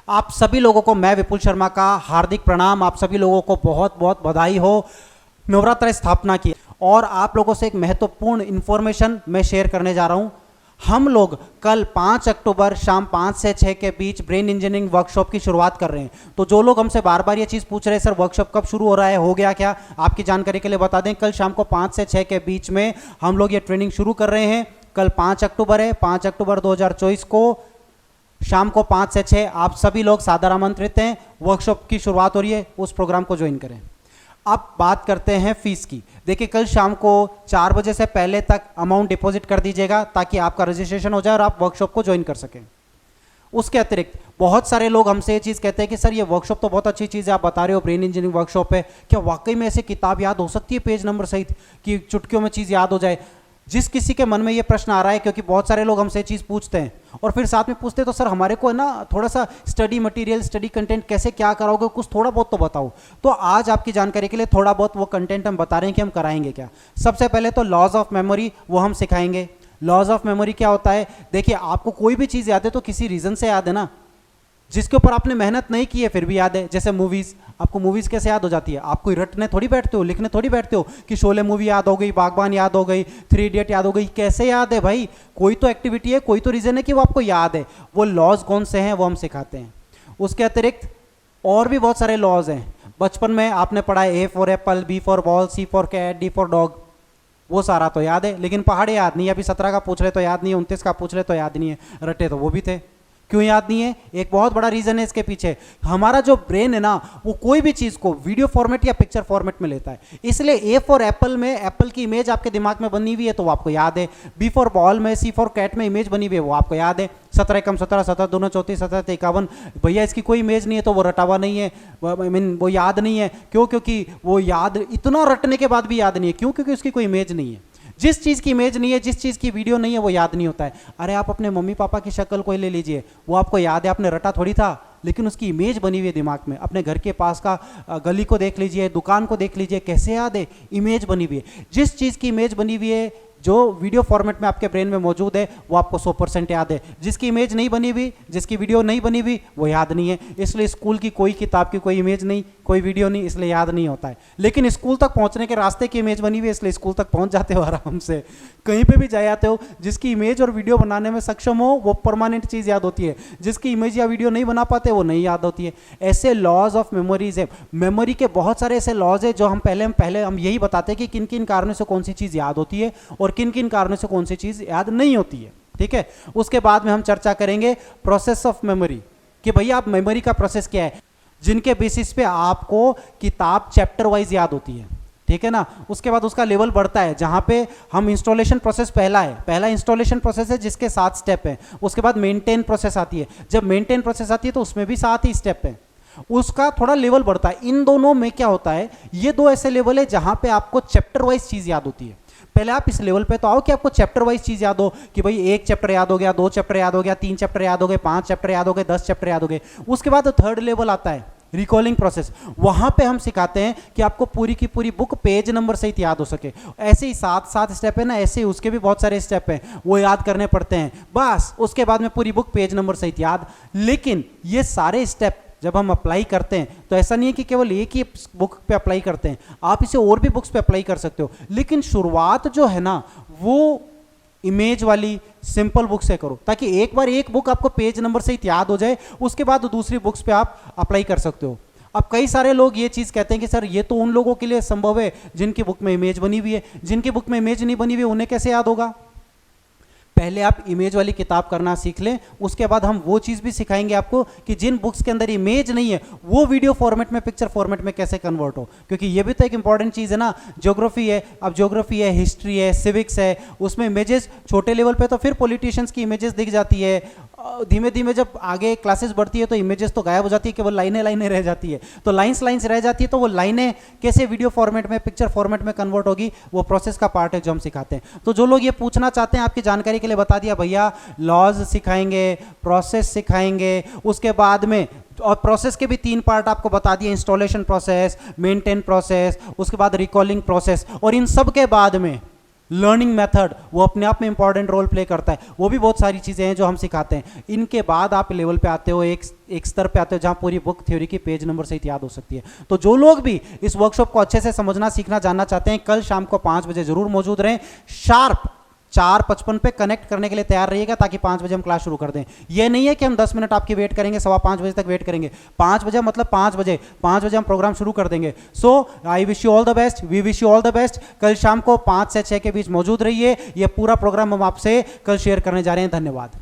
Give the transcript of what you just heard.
आप सभी लोगों को मैं विपुल शर्मा का हार्दिक प्रणाम। आप सभी लोगों को बहुत बहुत बधाई हो नवरात्र स्थापना की। और आप लोगों से एक महत्वपूर्ण इन्फॉर्मेशन मैं शेयर करने जा रहा हूं। हम लोग कल 5 अक्टूबर शाम 5 से 6 के बीच ब्रेन इंजीनियरिंग वर्कशॉप की शुरुआत कर रहे हैं। तो जो लोग हमसे बार बार ये चीज़ पूछ रहे हैं सर वर्कशॉप कब शुरू हो रहा है, हो गया क्या, आपकी जानकारी के लिए बता दें, कल शाम को 5 से 6 के बीच में हम लोग ये ट्रेनिंग शुरू कर रहे हैं। कल 5 अक्टूबर है, 5 अक्टूबर 2024 को शाम को 5 से 6 आप सभी लोग सादर आमंत्रित हैं। वर्कशॉप की शुरुआत हो रही है, उस प्रोग्राम को ज्वाइन करें। अब बात करते हैं फीस की। देखिए कल शाम को 4 बजे से पहले तक अमाउंट डिपॉजिट कर दीजिएगा ताकि आपका रजिस्ट्रेशन हो जाए और आप वर्कशॉप को ज्वाइन कर सकें। उसके अतिरिक्त बहुत सारे लोग हमसे ये चीज़ कहते हैं कि सर ये वर्कशॉप तो बहुत अच्छी चीज़ है, आप बता रहे हो ब्रेन इंजीनियरिंग वर्कशॉप है, क्या वाकई में ऐसे किताब याद हो सकती है पेज नंबर सहित कि चुटकियों में चीज़ याद हो जाए? जिस किसी के मन में ये प्रश्न आ रहा है, क्योंकि बहुत सारे लोग हमसे चीज़ पूछते हैं और फिर साथ में पूछते हैं तो सर हमारे को है ना थोड़ा सा स्टडी मटेरियल, स्टडी कंटेंट कैसे क्या कराओगे, कुछ थोड़ा बहुत तो बताओ। तो आज आपकी जानकारी के लिए थोड़ा बहुत वो कंटेंट हम बता रहे हैं कि हम कराएंगे क्या। सबसे पहले तो लॉज ऑफ मेमोरी वो हम सिखाएंगे। लॉज ऑफ मेमोरी क्या होता है? देखिए आपको कोई भी चीज़ याद है तो किसी रीज़न से याद है ना, जिसके ऊपर आपने मेहनत नहीं की है फिर भी याद है। जैसे मूवीज़, आपको मूवीज़ कैसे याद हो जाती है? आप कोई रटने थोड़ी बैठते हो, लिखने थोड़ी बैठते हो कि शोले मूवी याद हो गई, बागबान याद हो गई, 3 इडियट याद हो गई। कैसे याद है भाई? कोई तो एक्टिविटी है, कोई तो रीज़न है कि वो आपको याद है। वो लॉज कौन से हैं वो हम सिखाते हैं। उसके अतिरिक्त और भी बहुत सारे लॉज हैं। बचपन में आपने पढ़ा है A for apple, B for ball, C for cat, D for dog, वो सारा तो याद है, लेकिन पहाड़े याद नहीं है। अभी 17 का पूछ रहे तो याद नहीं है, 29 का पूछ रहे तो याद नहीं है, रटे तो वो भी थे। क्यों याद नहीं है? एक बहुत बड़ा रीजन है इसके पीछे। हमारा जो ब्रेन है ना वो कोई भी चीज को वीडियो फॉर्मेट या पिक्चर फॉर्मेट में लेता है। इसलिए ए फॉर एप्पल में एप्पल की इमेज आपके दिमाग में बनी हुई है तो वो आपको याद है। बी फॉर बॉल में, सी फॉर कैट में इमेज बनी हुई है वो आपको याद है। 17 एकम 17, 17 दूना 34, 17 51, भैया इसकी कोई इमेज नहीं है तो वो रटावा नहीं है, आई मीन वो याद नहीं है। क्यों? क्योंकि वो याद इतना रटने के बाद भी याद नहीं है। क्यों? क्योंकि उसकी कोई इमेज नहीं है। जिस चीज़ की इमेज नहीं है, जिस चीज़ की वीडियो नहीं है वो याद नहीं होता है। अरे आप अपने मम्मी पापा की शक्ल कोई ले लीजिए, वो आपको याद है, आपने रटा थोड़ी था, लेकिन उसकी इमेज बनी हुई है दिमाग में। अपने घर के पास का गली को देख लीजिए, दुकान को देख लीजिए, कैसे याद है? इमेज बनी हुई है। जिस चीज़ की इमेज बनी हुई है जो वीडियो फॉर्मेट में आपके ब्रेन में मौजूद है वो आपको 100% याद है। जिसकी इमेज नहीं बनी हुई, जिसकी वीडियो नहीं बनी हुई वो याद नहीं है। इसलिए स्कूल की कोई किताब की कोई इमेज नहीं, कोई वीडियो नहीं, इसलिए याद नहीं होता है। लेकिन स्कूल तक पहुंचने के रास्ते की इमेज बनी हुई है, इसलिए स्कूल तक पहुंच जाते हो आराम से। कहीं पे भी जा जाते हो, जिसकी इमेज और वीडियो बनाने में सक्षम हो वो परमानेंट चीज़ याद होती है। जिसकी इमेज या वीडियो नहीं बना पाते वो नहीं याद होती है। ऐसे लॉज ऑफ मेमोरीज है। मेमोरी के बहुत सारे ऐसे लॉज है जो हम पहले हम यही बताते हैं कि किन किन कारणों से कौन सी चीज़ याद होती है और किन किन कारणों से कौन सी चीज़ याद नहीं होती है। ठीक है, उसके बाद में हम चर्चा करेंगे प्रोसेस ऑफ मेमोरी कि भैया आप मेमोरी का प्रोसेस क्या है, जिनके बेसिस पे आपको किताब चैप्टर वाइज याद होती है। ठीक है ना। उसके बाद उसका लेवल बढ़ता है, जहां पे हम इंस्टॉलेशन प्रोसेस पहला इंस्टॉलेशन प्रोसेस है जिसके 7 स्टेप है। उसके बाद मेंटेन प्रोसेस आती है। जब मेंटेन प्रोसेस आती है तो उसमें भी 7 ही स्टेप है। उसका थोड़ा लेवल बढ़ता है। इन दोनों में क्या होता है, ये 2 ऐसे लेवल है जहां पे आपको चैप्टर वाइज चीज याद होती है। पहले आप इस लेवल पे तो आओ कि आपको चैप्टर वाइज चीज याद हो कि भाई 1 चैप्टर याद हो गया, 2 चैप्टर याद हो गया, 3 चैप्टर याद हो गए, 5 चैप्टर याद हो गए, 10 चैप्टर याद हो गए। उसके बाद 3rd लेवल आता है रिकॉलिंग प्रोसेस। वहां पे हम सिखाते हैं कि आपको पूरी की पूरी बुक पेज नंबर सहित याद हो सके। ऐसे ही 7 स्टेप है ना, ऐसे ही उसके भी बहुत सारे स्टेप हैं, वो याद करने पड़ते हैं। बस उसके बाद में पूरी बुक पेज नंबर सहित याद। लेकिन ये सारे स्टेप जब हम अप्लाई करते हैं तो ऐसा नहीं है कि केवल एक ही बुक पे अप्लाई करते हैं, आप इसे और भी बुक्स पे अप्लाई कर सकते हो। लेकिन शुरुआत जो है ना वो इमेज वाली सिंपल बुक से करो, ताकि एक बार एक बुक आपको पेज नंबर सहित याद हो जाए, उसके बाद दूसरी बुक्स पे आप अप्लाई कर सकते हो। अब कई सारे लोग ये चीज़ कहते हैं कि सर ये तो उन लोगों के लिए संभव है जिनकी बुक में इमेज बनी हुई है, जिनकी बुक में इमेज नहीं बनी हुई उन्हें कैसे याद होगा? पहले आप इमेज वाली किताब करना सीख लें, उसके बाद हम वो चीज़ भी सिखाएंगे आपको कि जिन बुक्स के अंदर इमेज नहीं है वो वीडियो फॉर्मेट में, पिक्चर फॉर्मेट में कैसे कन्वर्ट हो। क्योंकि ये भी तो एक इंपॉर्टेंट चीज़ है ना। ज्योग्राफी है, अब ज्योग्राफी है, हिस्ट्री है, सिविक्स है, उसमें इमेजेस छोटे लेवल पे तो फिर पॉलिटिशियंस की इमेजेस दिख जाती है। धीमे धीमे जब आगे क्लासेस बढ़ती है तो इमेजेस तो गायब हो जाती है, केवल लाइनें रह जाती है। तो लाइंस रह जाती है, तो वो लाइनें कैसे वीडियो फॉर्मेट में, पिक्चर फॉर्मेट में कन्वर्ट होगी, वो प्रोसेस का पार्ट है जो हम सिखाते हैं। तो जो लोग ये पूछना चाहते हैं, आपकी जानकारी के लिए बता दिया भैया, लॉज सिखाएंगे, प्रोसेस सिखाएंगे, उसके बाद में और प्रोसेस के भी 3 पार्ट आपको बता दिए, इंस्टॉलेशन प्रोसेस, मेंटेन प्रोसेस, उसके बाद रिकॉलिंग प्रोसेस। और इन सब के बाद में लर्निंग मेथड वो अपने आप में इंपॉर्टेंट रोल प्ले करता है, वो भी बहुत सारी चीज़ें हैं जो हम सिखाते हैं। इनके बाद आप लेवल पे आते हो, एक स्तर पे आते हो जहाँ पूरी बुक थ्योरी की पेज नंबर सहित याद हो सकती है। तो जो लोग भी इस वर्कशॉप को अच्छे से समझना, सीखना, जानना चाहते हैं, कल शाम को 5 बजे जरूर मौजूद रहें। शार्प 4:55 पे कनेक्ट करने के लिए तैयार रहिएगा, ताकि 5 बजे हम क्लास शुरू कर दें। ये नहीं है कि हम 10 मिनट आपकी वेट करेंगे, 5:15 बजे तक वेट करेंगे। 5 बजे मतलब 5 बजे हम प्रोग्राम शुरू कर देंगे। So I wish you all the best, we wish you all the best. कल शाम को 5 से 6 के बीच मौजूद रहिए। ये पूरा प्रोग्राम हम आपसे कल शेयर करने जा रहे हैं। धन्यवाद।